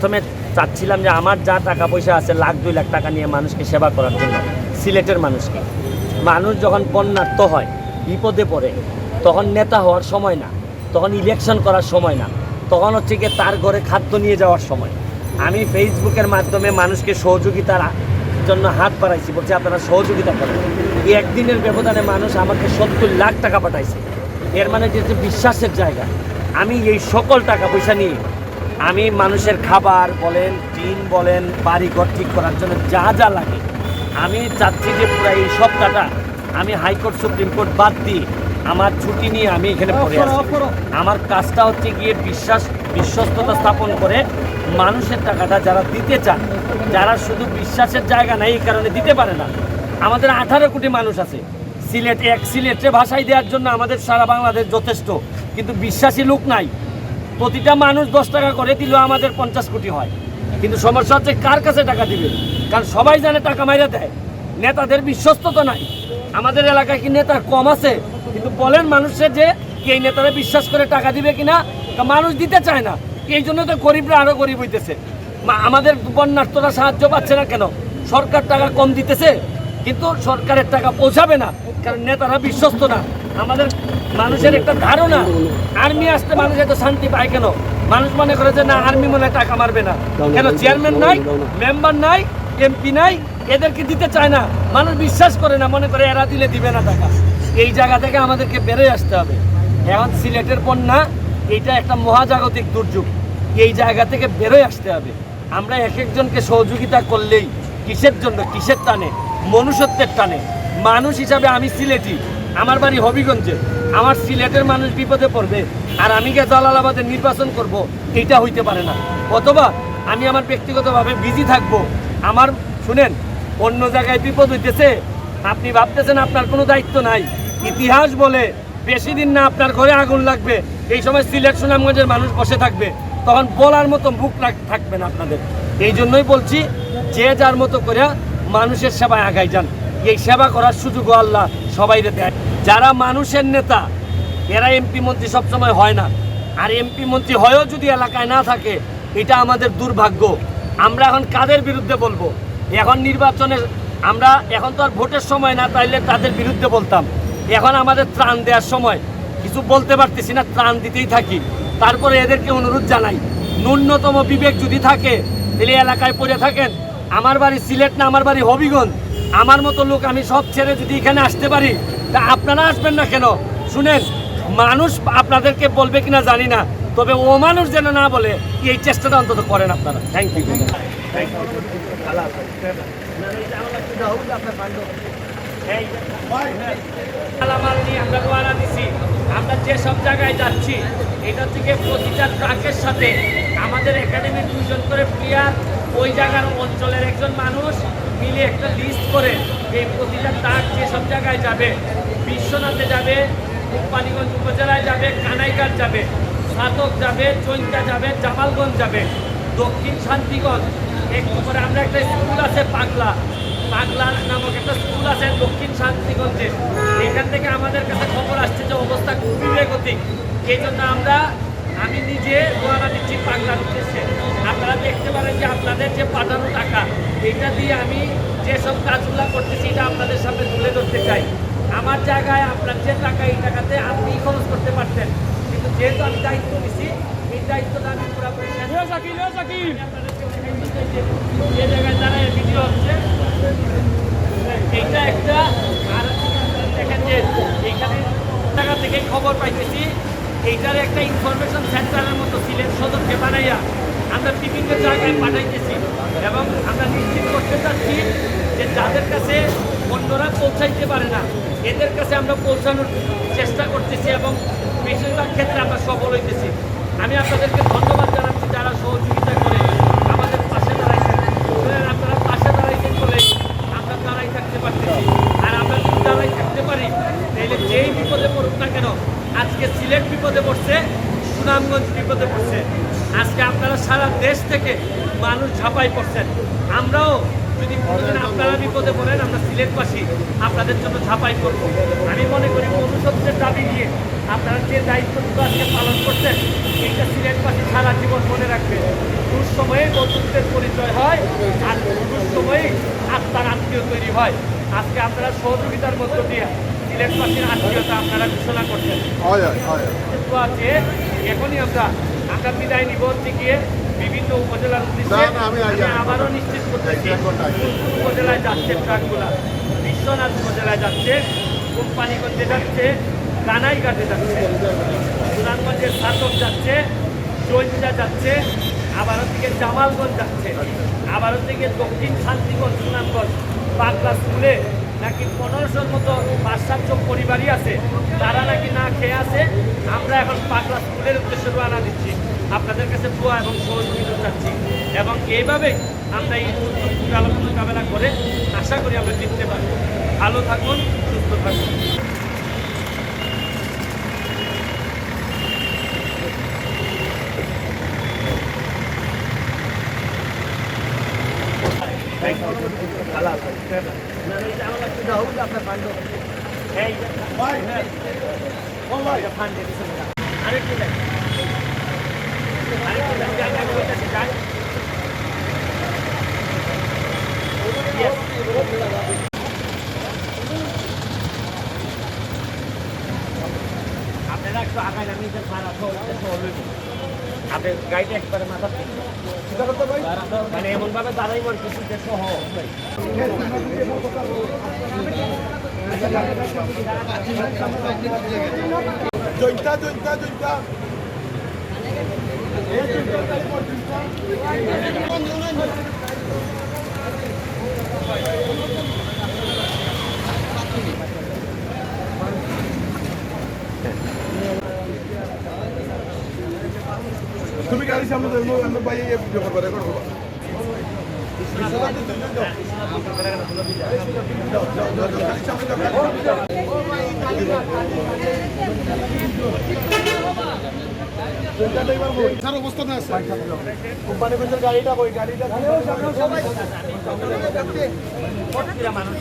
প্রথমে চাচ্ছিলাম যে আমার যা টাকা পয়সা আছে 1,00,000-2,00,000 টাকা নিয়ে মানুষকে সেবা করার জন্য, সিলেটের মানুষকে। মানুষ যখন বন্যার্ত হয়, বিপদে পড়ে, তখন নেতা হওয়ার সময় না, তখন ইলেকশন করার সময় না, তখন হচ্ছে গিয়ে তার ঘরে খাদ্য নিয়ে যাওয়ার সময়। আমি ফেসবুকের মাধ্যমে মানুষকে সহযোগিতার জন্য হাত বাড়াইছি, বলছি আপনারা সহযোগিতা করেন। এই একদিনের ব্যবধানে মানুষ আমাকে 70 লাখ টাকা পাঠাইছে। এর মানে যে বিশ্বাসের জায়গা। আমি এই সকল টাকা পয়সা নিয়ে আমি মানুষের খাবার বলেন, টিন বলেন, বাড়িঘর ঠিক করার জন্য যা যা লাগে, আমি চাচ্ছি যে পুরো এই সপ্তাহটা আমি হাইকোর্ট সুপ্রিম কোর্ট বাদ দিয়ে আমার ছুটি নিয়ে আমি এখানে পড়ে আছি। আমার কাজটা হচ্ছে গিয়ে বিশ্বস্ততা স্থাপন করে মানুষের টাকাটা যারা দিতে চান, যারা শুধু বিশ্বাসের জায়গা নাই এই কারণে দিতে পারে না। আমাদের 18 কোটি মানুষ আছে সিলেটে ভাষায় দেওয়ার জন্য আমাদের সারা বাংলাদেশ যথেষ্ট, কিন্তু বিশ্বাসী লোক নাই। প্রতিটা মানুষ 10 টাকা করে দিলেও আমাদের 50 কোটি হয়, কিন্তু সমস্যা হচ্ছে কার কাছে টাকা দিবে। কারণ সবাই জানে টাকা মাইরা দেয়, নেতাদের বিশ্বস্ততা নাই। আমাদের এলাকায় কি নেতা কম আছে? কিন্তু বলেন মানুষের যে এই নেতারা বিশ্বাস করে টাকা দিবে কিনা, মানুষ দিতে চায় না। এই জন্য তো গরিবরা আরো গরিব হইতেছে। আমাদের বন্যার্থরা সাহায্য পাচ্ছে না কেন? সরকার টাকা কম দিতেছে, কিন্তু সরকারের টাকা পৌঁছাবে না, কারণ নেতারা বিশ্বস্ত না। আমাদের মানুষের একটা ধারণা আর্মি আসতে মানুষ এত শান্তি পায় কেন? মানুষ মনে করে যে না, আর্মি মনে হয় টাকা মারবে না। কেন? চেয়ারম্যান নাই, মেম্বার নাই, এমপি নাই, এদেরকে দিতে চায় না। মানুষ বিশ্বাস করে না, মনে করে এরা দিলে দিবে না টাকা। এই জায়গা থেকে আমাদেরকে বেরোয় আসতে হবে। এখন সিলেটের বন্যা এইটা একটা মহাজাগতিক দুর্যোগ, এই জায়গা থেকে বেরোয় আসতে হবে। আমরা এক একজনকে সহযোগিতা করলেই কিসের জন্য, কিসের টানে? মনুষ্যত্বের টানে। মানুষ হিসাবে আমি সিলেটি, আমার বাড়ি হবিগঞ্জে, আমার সিলেটের মানুষ বিপদে পড়বে আর আমি গিয়ে জালালাবাদে নির্বাচন করব, এইটা হইতে পারে না। অথবা আমি আমার ব্যক্তিগতভাবে বিজি থাকবো। আমার শুনেন, অন্য জায়গায় বিপদ হইতেছে, আপনি ভাবতেছেন আপনার কোনো দায়িত্ব নাই। ইতিহাস বলে বেশি দিন না আপনার ঘরে আগুন লাগবে, এই সময় সিলেট সুনামগঞ্জের মানুষ বসে থাকবে, তখন বলার মতো মুখ থাকবে না আপনাদের। এই জন্যই বলছি, যে যার মতো করে মানুষের সেবায় আগাই যান। এই সেবা করার সুযোগও আল্লাহ সবাইরে দেয়। যারা মানুষের নেতা, এরা এমপি মন্ত্রী সবসময় হয় না। আর এমপি মন্ত্রী হয়েও যদি এলাকায় না থাকে, এটা আমাদের দুর্ভাগ্য। আমরা এখন কাদের বিরুদ্ধে বলবো? এখন নির্বাচনের আমরা এখন তো আর ভোটের সময় না, তাইলে তাদের বিরুদ্ধে বলতাম। এখন আমাদের ত্রাণ দেওয়ার সময়, কিছু বলতে পারতেছি না, ত্রাণ দিতেই থাকি। তারপরে এদেরকে অনুরোধ জানাই, ন্যূনতম বিবেক যদি থাকে তাহলে এলাকায় পড়ে থাকেন। আমার বাড়ি সিলেট না, আমার বাড়ি হবিগঞ্জ। আমার মতো লোক আমি সব ছেড়ে যদি এখানে আসতে পারি, তা আপনারা আসবেন না কেন? শুনেন, মানুষ আপনাদেরকে বলবে কিনা জানি না, তবে ও মানুষ যেন না বলে এই চেষ্টাটা অন্তত করেন আপনারা। Thank you. আমরা রওনা দিছি, আমরা যেসব জায়গায় যাচ্ছি, এটা থেকে প্রতিটা ট্রাকের সাথে আমাদের একাডেমির 2 জন করে প্লেয়ার, ওই জায়গার অঞ্চলের একজন মানুষ মিলে একটা লিস্ট করে এই প্রতিটা ট্রাক যেসব জায়গায় যাবে, বিশ্বনাথে যাবে, কোম্পানিগঞ্জ উপজেলায় যাবে, কানাইঘাট যাবে, সাতক যাবে, চৈন্তা যাবে, জামালগঞ্জ যাবে, দক্ষিণ শান্তিগঞ্জ। একটু করে আমরা একটা স্কুল আছে পাগলা নামক একটা স্কুল আছে দক্ষিণ শান্তিগঞ্জে। এখান থেকে আমাদের কাছে খবর আসছে যে অবস্থা খুবই বেগতিক। এই জন্য আমি নিজে রওনা দিচ্ছি পাগলার উদ্দেশ্যে। আপনারা দেখতে পারেন যে আপনাদের যে পাঠানো টাকা, এটা দিয়ে আমি যেসব কাজগুলো করতেছি এটা আপনাদের সামনে তুলে ধরতে চাই। আমার জায়গায় আপনার যে টাকা, এই টাকাতে আপনি খরচ করতে পারতেন, কিন্তু যেহেতু আমি দায়িত্ব নিচ্ছি, এই দায়িত্বটা আমি পুরোপুরি যে জায়গায় দাঁড়ায় ভিডিও হচ্ছে, এইটা একটা। আর দেখেন যে এইখানে টাকা থেকে খবর পাইতেছি, এইটার একটা ইনফরমেশন সেন্টারের মতো সিলেট সদরকে বানাইয়া আমরা বিভিন্ন জায়গায় পাঠাইতেছি। এবং আমরা নিশ্চিত করতে চাচ্ছি যে যাদের কাছে অন্যরা পৌঁছাইতে পারে না, এদের কাছে আমরা পৌঁছানোর চেষ্টা করতেছি এবং বেশিরভাগ ক্ষেত্রে আমরা সফল হইতেছি। আমি আপনাদেরকে ধন্যবাদ জানাচ্ছি যারা সহযোগিতা করে আমাদের পাশে দাঁড়াইছেন। আপনারা পাশে দাঁড়াইছেন বলে আমরা দাঁড়াই থাকতে পারতেছি। আর আমরা যদি দাঁড়াই থাকতে পারি, তাহলে যেই বিপদে পড়ুক না কেন, আজকে সিলেট বিপদে পড়ছে, সুনামগঞ্জ বিপদে পড়ছে, আজকে আপনারা সারা দেশ থেকে মানুষ ঝাঁপাই পড়ছেন। আমরাও যদি কোনোদিন আপনারা বিপদে পড়েন, আমরা সিলেটবাসী আপনাদের জন্য ঝাঁপাই করব। আমি মনে করি মনুষ্যত্বের দাবি নিয়ে আপনারা যে দায়িত্বটুকু আজকে পালন করছেন, এইটা সিলেটবাসী সারা জীবন মনে রাখবে। দুঃসময়ে বন্ধুত্বের পরিচয় হয়, আর দুঃসময়ে আত্মার আত্মীয় তৈরি হয়। আজকে আপনারা সহযোগিতার মধ্য দিয়ে সিলেটবাসীর আত্মীয়তা আপনারা ঘোষণা করছেন। তো আছে এখনই আমরা বিদায় নিব হচ্ছে গিয়ে বিভিন্ন উপজেলার উদ্দেশ্যে। আমি আবারও নিশ্চিত করতেছি উপজেলায় যাচ্ছে ট্রাকগুলা, বিশ্বনাথ উপজেলায় যাচ্ছে, কোম্পানিগঞ্জে যাচ্ছে, কানাইঘাটে যাচ্ছে, সুনামগঞ্জের সাতক যাচ্ছে, জৈন্তা যাচ্ছে, আবারও থেকে জামালগঞ্জ যাচ্ছে, আবারও থেকে দক্ষিণ শান্তিগঞ্জ, সুনামগঞ্জ, বাগলা স্কুলে নাকি 1500-র মতো 5-700 পরিবারই আছে, তারা নাকি না খেয়ে আছে। আমরা এখন পাগলা স্কুলের উদ্দেশ্যে রওনা দিচ্ছি, আপনাদের কাছে দোয়া এবং সহযোগিতা চাচ্ছি, এবং এইভাবেই আমরা এই দুর্যোগ মোকাবেলা করে আশা করি আমরা জিততে পারব। ভালো থাকুন, সুস্থ থাকুন। ভালো আছে আপনার ফান্ড ফান্ড আরেকটু আপনারা একটু আগায় নামিয়ে আপনি গাড়িটা একবারে মাথা মানে এমন ভাবে দাঁড়াই মন কিছু সহ জয়িতা জয়িতা জয়িতা তুমি গাড়ি সামনে ধরবো আমি ভাই ব্যাপার করে করবো অবস্থানে আছে কোম্পানিগঞ্জের গাড়িটা ওই গাড়িটা মানুষ